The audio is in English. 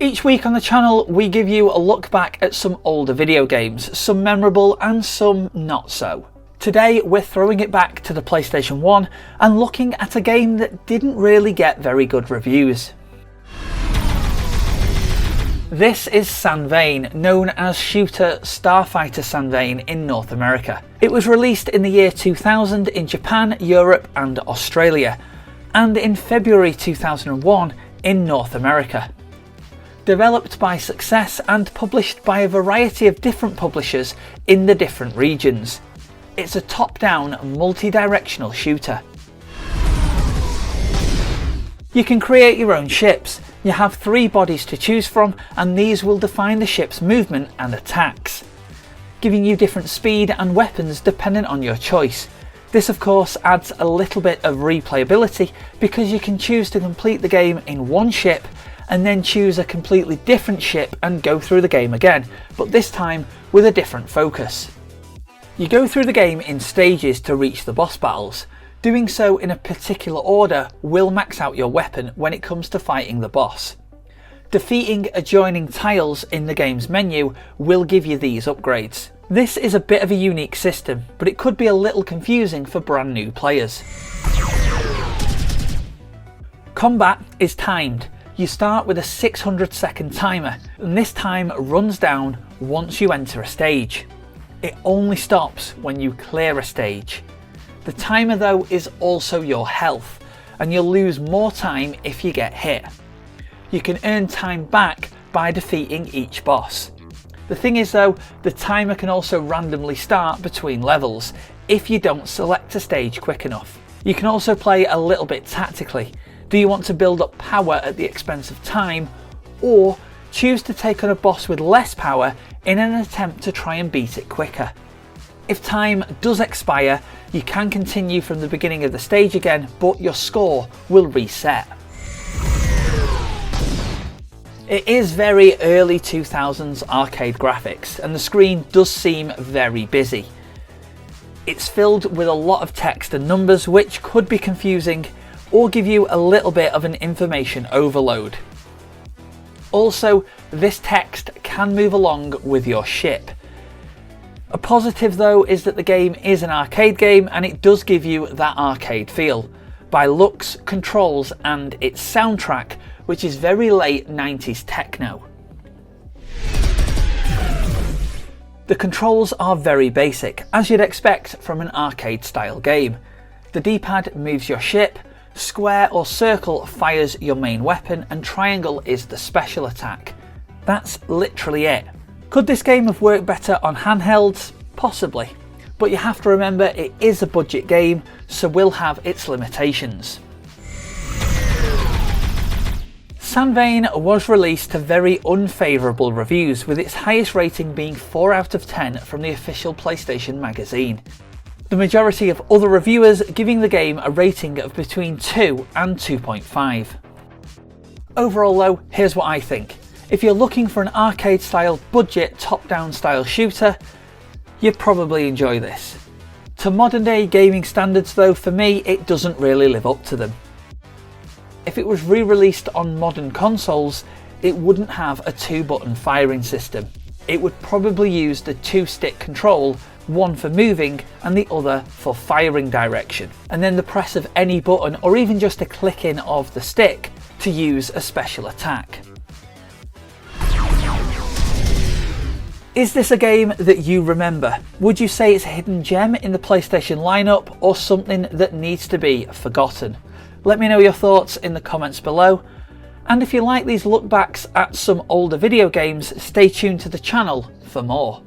Each week on the channel we give you a look back at some older video games, some memorable and some not so. Today we're throwing it back to the PlayStation 1 and looking at a game that didn't really get very good reviews. This is Sanvein, known as shooter Starfighter Sanvein in North America. It was released in the year 2000 in Japan, Europe and Australia, and in February 2001 in North America. Developed by Success and published by a variety of different publishers in the different regions. It's a top-down, multi-directional shooter. You can create your own ships. You have 3 bodies to choose from, and these will define the ship's movement and attacks, giving you different speed and weapons depending on your choice. This of course adds a little bit of replayability because you can choose to complete the game in one ship and then choose a completely different ship and go through the game again, but this time with a different focus. You go through the game in stages to reach the boss battles. Doing so in a particular order will max out your weapon when it comes to fighting the boss. Defeating adjoining tiles in the game's menu will give you these upgrades. This is a bit of a unique system, but it could be a little confusing for brand new players. Combat is timed. You start with a 600-second timer, and this time runs down once you enter a stage. It only stops when you clear a stage. The timer though is also your health, and you'll lose more time if you get hit. You can earn time back by defeating each boss. The thing is though, the timer can also randomly start between levels if you don't select a stage quick enough. You can also play a little bit tactically. Do you want to build up power at the expense of time, or choose to take on a boss with less power in an attempt to try and beat it quicker? If time does expire, you can continue from the beginning of the stage again, but your score will reset. It is very early 2000s arcade graphics, and the screen does seem very busy. It's filled with a lot of text and numbers which could be confusing or give you a little bit of an information overload. Also, this text can move along with your ship. A positive though is that the game is an arcade game and it does give you that arcade feel by looks, controls and its soundtrack, which is very late 90s techno. The controls are very basic, as you'd expect from an arcade style game. The D-pad moves your ship, square or circle fires your main weapon, and triangle is the special attack. That's literally it. Could this game have worked better on handhelds? Possibly, but you have to remember it is a budget game, so will have its limitations. Sanvein was released to very unfavourable reviews, with its highest rating being 4 out of 10 from the official PlayStation magazine. The majority of other reviewers giving the game a rating of between 2 and 2.5. Overall though, here's what I think. If you're looking for an arcade style budget top-down style shooter, you'd probably enjoy this. To modern day gaming standards though, for me it doesn't really live up to them. If it was re-released on modern consoles, it wouldn't have a 2-button firing system. It would probably use the 2-stick control, one for moving and the other for firing direction, and then the press of any button or even just a clicking of the stick to use a special attack. Is this a game that you remember? Would you say it's a hidden gem in the PlayStation lineup or something that needs to be forgotten? Let me know your thoughts in the comments below, and if you like these look backs at some older video games, stay tuned to the channel for more.